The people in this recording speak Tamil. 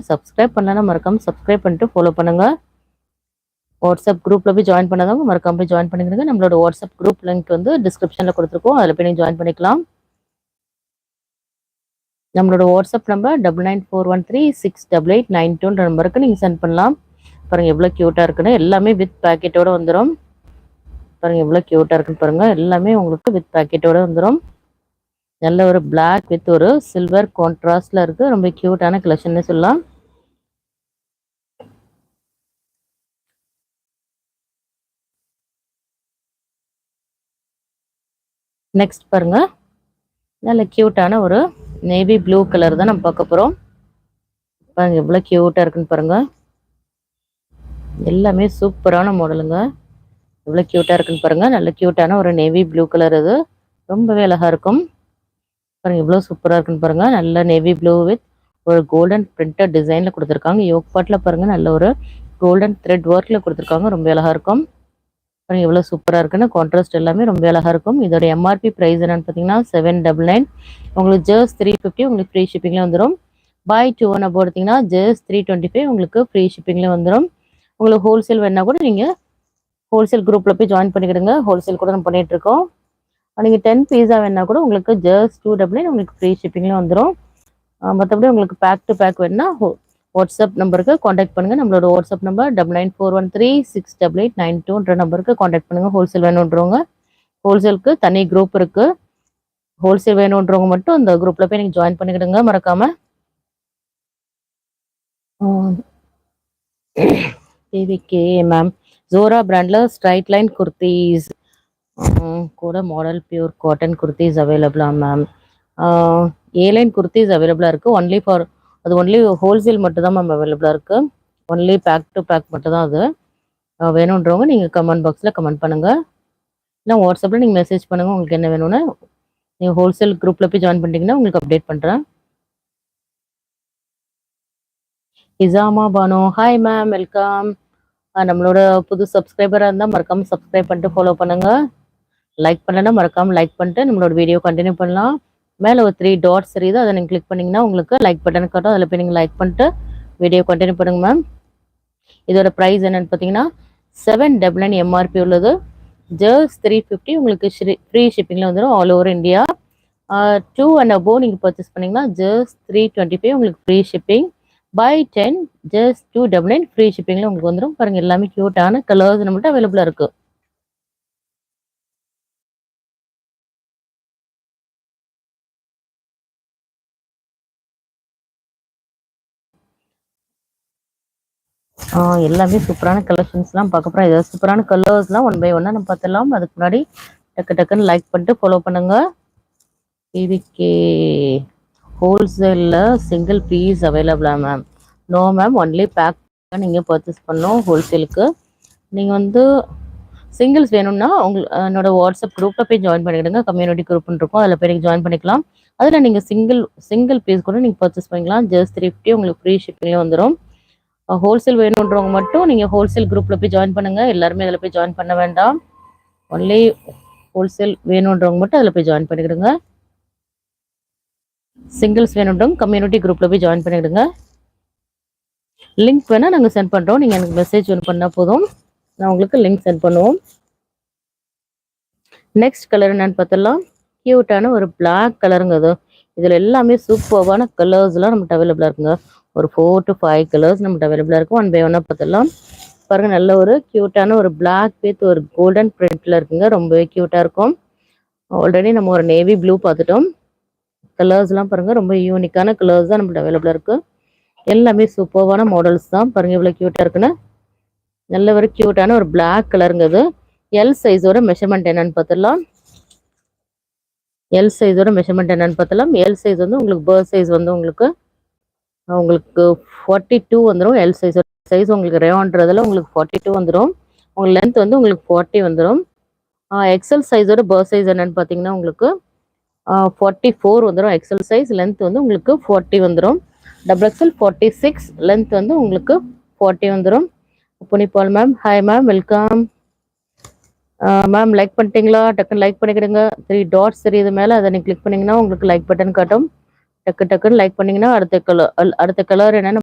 சப்ஸ்கிரைப் பண்ணலன்னா மறக்காம சப்ஸ்கிரைப் பண்ணிட்டு ஃபாலோ பண்ணுங்க. வாட்ஸ்அப் குரூப்ல போய் ஜாயின் பண்ணாதவங்க மறக்காம போய் ஜாயின் பண்ணிடுங்க. நம்மளோட வாட்ஸ்அப் குரூப் லிங்க் வந்து டிஸ்கிரிப்ஷன்ல கொடுத்துருக்கோம். அதில் போய் நீங்கள் ஜாயின் பண்ணிக்கலாம். நம்மளோட வாட்ஸ்அப் நம்பர் 9941368892 நம்பருக்கு நீங்கள் சென்ட் பண்ணலாம். பாருங்கள் எவ்வளோ க்யூட்டாக இருக்குன்னு. எல்லாமே வித் பேக்கெட்டோடு வந்துடும். பாருங்கள் எவ்வளோ க்யூட்டாக இருக்குன்னு பாருங்கள். எல்லாமே உங்களுக்கு வித் பேக்கெட்டோடு வந்துடும். நல்ல ஒரு பிளாக் வித் ஒரு சில்வர் கான்ட்ராஸ்டில் இருக்குது. ரொம்ப க்யூட்டான கலெக்ஷன்னு சொல்லலாம். நெக்ஸ்ட் பாருங்கள், நல்ல க்யூட்டான ஒரு நேவி ப்ளூ கலர் தான் நம்ம பார்க்க போகிறோம். பாருங்கள் எவ்வளோ க்யூட்டாக இருக்குன்னு பாருங்கள். எல்லாமே சூப்பரான மாடலுங்க. எவ்வளோ க்யூட்டாக இருக்குன்னு பாருங்கள். நல்ல க்யூட்டான ஒரு நேவி ப்ளூ கலர். இது ரொம்பவே அழகாக இருக்கும். பாருங்கள் எவ்வளோ சூப்பராக இருக்குன்னு பாருங்கள். நல்ல நேவி ப்ளூ வித் ஒரு கோல்டன் பிரிண்டட் டிசைனில் கொடுத்துருக்காங்க. யோக் பாட்டில் பாருங்கள் நல்ல ஒரு கோல்டன் த்ரெட் ஒர்க்கில் கொடுத்துருக்காங்க. ரொம்ப அழகாக இருக்கும். பாருங்கள் எவ்வளோ சூப்பராக இருக்குன்னு. கான்ட்ராஸ்ட் எல்லாமே ரொம்ப அழகாக இருக்கும். இதோட எம்ஆர்பி ப்ரைஸ் என்னன்னு பார்த்தீங்கன்னா 799. உங்களுக்கு ஜஸ்ட் 350 உங்களுக்கு ஃப்ரீ ஷிப்பிங்கில் வந்துடும். பை 2 ஒன்று போட்டிங்கன்னா ஜஸ்ட் 325 உங்களுக்கு ஃப்ரீ ஷிப்பிங்கில் வந்துடும். உங்களுக்கு ஹோல்சேல் வேணா கூட நீங்கள் ஹோல்சேல் குரூப்பில் போய் ஜாயின் பண்ணிக்கிடுங்க. ஹோல்சேல் கூட நம்ம பண்ணிகிட்ருக்கோம். நீங்கள் 10 பீஸா வேணா கூட உங்களுக்கு ஜஸ்ட் 299 உங்களுக்கு ஃப்ரீ ஷிப்பிங்கில் வந்துடும். மற்றபடி உங்களுக்கு பேக் டு பேக் வேணுன்னா வாட்ஸ்அப் நம்பருக்கு காண்டாக்ட் பண்ணுங்கள். நம்மளோட வாட்ஸ்அப் நம்பர் 9941368892 நம்பருக்கு காண்டாக்ட் பண்ணுங்கள். ஹோல்சேல் வேணுன்றவங்க ஹோல்சேலுக்கு தனி குரூப் இருக்குது. ஹோல்சேல் வேணுன்றவங்க மட்டும் அந்த குரூப்பில் போய் நீங்கள் ஜாயின் பண்ணிக்கிடுங்க மறக்காமல். டிவிகே மேம் ஜோரா பிராண்டில் ஸ்ட்ரைட் லைன் குர்த்திஸ் கூட மாடல் பியூர் காட்டன் குர்த்திஸ் அவைலபிளா மேம்? ஏலைன் குர்த்திஸ் அவைலபிளாக இருக்குது. ஒன்லி ஹோல்சேல் மட்டும் தான் மேம் அவைலபிளாக இருக்குது. ஒன்லி பேக் டு பேக் மட்டும் தான் அது. வேணுன்றவங்க நீங்கள் கமெண்ட் பாக்ஸில் கமெண்ட் பண்ணுங்கள். இல்லை வாட்ஸ்அப்பில் நீங்கள் மெசேஜ் பண்ணுங்கள் உங்களுக்கு என்ன வேணும்னு. நீங்கள் ஹோல்சேல் குரூப்பில் போய் ஜாயின் பண்ணிட்டீங்கன்னா உங்களுக்கு அப்டேட் பண்ணுறேன். இசாமா பானு ஹாய் மேம், வெல்கம். நம்மளோட புது சப்ஸ்கிரைபராக இருந்தால் மறக்காமல் சப்ஸ்கிரைப் பண்ணிட்டு ஃபாலோ பண்ணுங்கள். லைக் பண்ணலன்னா மறக்காமல் லைக் பண்ணிட்டு நம்மளோட வீடியோ கண்டினியூ பண்ணலாம். மேலே ஒரு 3 டாட்ஸ் தெரியுது, அதை நீங்கள் கிளிக் பண்ணிங்கன்னா உங்களுக்கு லைக் பட்டன் காட்டும். அதில் போய் நீங்கள் லைக் பண்ணிட்டு வீடியோ கண்டினியூ பண்ணுங்க மேம். இதோட ப்ரைஸ் என்னென்னு பார்த்தீங்கன்னா 799 எம்ஆர்பி உள்ளது. ஜஸ்ட் 350 உங்களுக்கு ஃப்ரீ ஷிப்பிங்கில் வந்துடும் all over India. 2 and above நீங்கள் பர்ச்சேஸ் பண்ணிங்கன்னா ஜஸ்ட் 325 உங்களுக்கு free shipping. Buy 10 just 299 free ஷிப்பிங்கில் உங்களுக்கு வந்துடும். பாருங்கள் எல்லாமே க்யூட்டான கலர்ஸ் நம்மள்ட்ட அவைலபிளாக இருக்குது. எல்லாமே சூப்பரான கலெக்ஷன்ஸ்லாம் பார்க்க போகிறோம். ஏதாவது சூப்பரான கலர்ஸ்லாம் ஒன் பை ஒன்னாக நம்ம பார்த்துடலாம். அதுக்கு முன்னாடி டக்குன்னு லைக் பண்ணிட்டு ஃபாலோ பண்ணுங்கள். டிவிகே ஹோல்சேலில் சிங்கிள் பீஸ் அவைலபிளா ma'am? No ma'am, only pack நீங்கள் பர்ச்சேஸ் பண்ணணும். ஹோல்சேலுக்கு நீங்கள் வந்து சிங்கிள்ஸ் வேணும்னா என்னோட வாட்ஸ்அப் குரூப்பில் போய் ஜாயின் பண்ணிவிடுங்க. கம்யூனிட்டி குரூப்னு இருக்கும், அதில் போய் நீங்கள் ஜாயின் பண்ணிக்கலாம். அதில் நீங்கள் சிங்கிள் பீஸ் கூட நீங்கள் பர்ச்சேஸ் பண்ணிக்கலாம். ஜஸ்ட் 350 உங்களுக்கு ஃப்ரீ ஷிப்பிங்லேயே வந்துடும். ஹோல்சேல் வேணுன்றவங்க மட்டும் நீங்கள் ஹோல்சேல் குரூப்பில் போய் ஜாயின் பண்ணுங்கள். எல்லாருமே அதில் போய் ஜாயின் பண்ண வேண்டாம். ஒன்லி ஹோல்சேல் வேணுன்றவங்க மட்டும் அதில் போய் ஜாயின் பண்ணிக்கிடுங்க. சிங்கிள்ஸ் வேணுன்றவங்க கம்யூனிட்டி குரூப்பில் போய் ஜாயின் பண்ணிக்கிடுங்க. லிங்க் வேணால் நாங்கள் சென்ட் பண்ணுறோம். நீங்கள் எனக்கு மெசேஜ் ஒன்று பண்ணால் போதும், நான் உங்களுக்கு லிங்க் சென்ட் பண்ணுவோம். நெக்ஸ்ட் கலர் என்னன்னு பார்த்தலாம். க்யூட்டான ஒரு பிளாக் கலருங்க. அது இதில் எல்லாமே சூப்பர்வான கலர்ஸ்லாம் நம்மகிட்ட அவைலபிளாக இருக்குங்க. ஒரு 4 to 5 கலர்ஸ் நம்மகிட்ட அவைலபிளாக இருக்கும். ஒன் பை ஒன்னாக பார்த்துடலாம். பாருங்கள் நல்ல ஒரு க்யூட்டான ஒரு பிளாக் வித் ஒரு கோல்டன் பிரிண்டில் இருக்குங்க. ரொம்பவே க்யூட்டாக இருக்கும். ஆல்ரெடி நம்ம ஒரு நேவி ப்ளூ பார்த்துட்டோம். கலர்ஸ்லாம் பாருங்கள் ரொம்ப யூனிக்கான கலர்ஸ் தான் நம்மகிட்ட அவைலபிளாக இருக்குது. எல்லாமே சூப்பர்வான மாடல்ஸ் தான். பாருங்கள் இவ்வளோ க்யூட்டாக இருக்குன்னு. நல்ல ஒரு க்யூட்டான ஒரு பிளாக் கலருங்க. அது எல் சைஸோட மெஷர்மெண்ட் என்னன்னு பார்த்துடலாம். எல் சைஸோட மெஷர்மெண்ட் என்னன்னு பார்த்தலாம். எல் சைஸ் வந்து உங்களுக்கு பர்த் சைஸ் வந்து உங்களுக்கு 42 வந்துடும். எல் சைஸ் உங்களுக்கு ரேவான்றதுல உங்களுக்கு 42 வந்துடும். உங்களுக்கு லென்த் வந்து உங்களுக்கு 40 வந்துடும். எக்ஸல் சைஸோட பர்த் சைஸ் என்னன்னு பார்த்தீங்கன்னா உங்களுக்கு 44 வந்துடும். எக்ஸல் சைஸ் லென்த் வந்து உங்களுக்கு 40 வந்துடும். டபுள் எக்ஸல் 46 லென்த் வந்து உங்களுக்கு 40 வந்துடும். புனிபால் ma'am hi ma'am, welcome ma'am. Like பண்ணிட்டீங்களா? டக்குன்னு லைக் பண்ணிக்கிடுங்க. 3 டாட்ஸ் தெரியுது மேலே, அதை நீங்கள் கிளிக் பண்ணிங்கன்னா உங்களுக்கு லைக் பட்டன் காட்டும். டக்குன்னு லைக் பண்ணிங்கன்னா அடுத்த கலர் என்னென்னு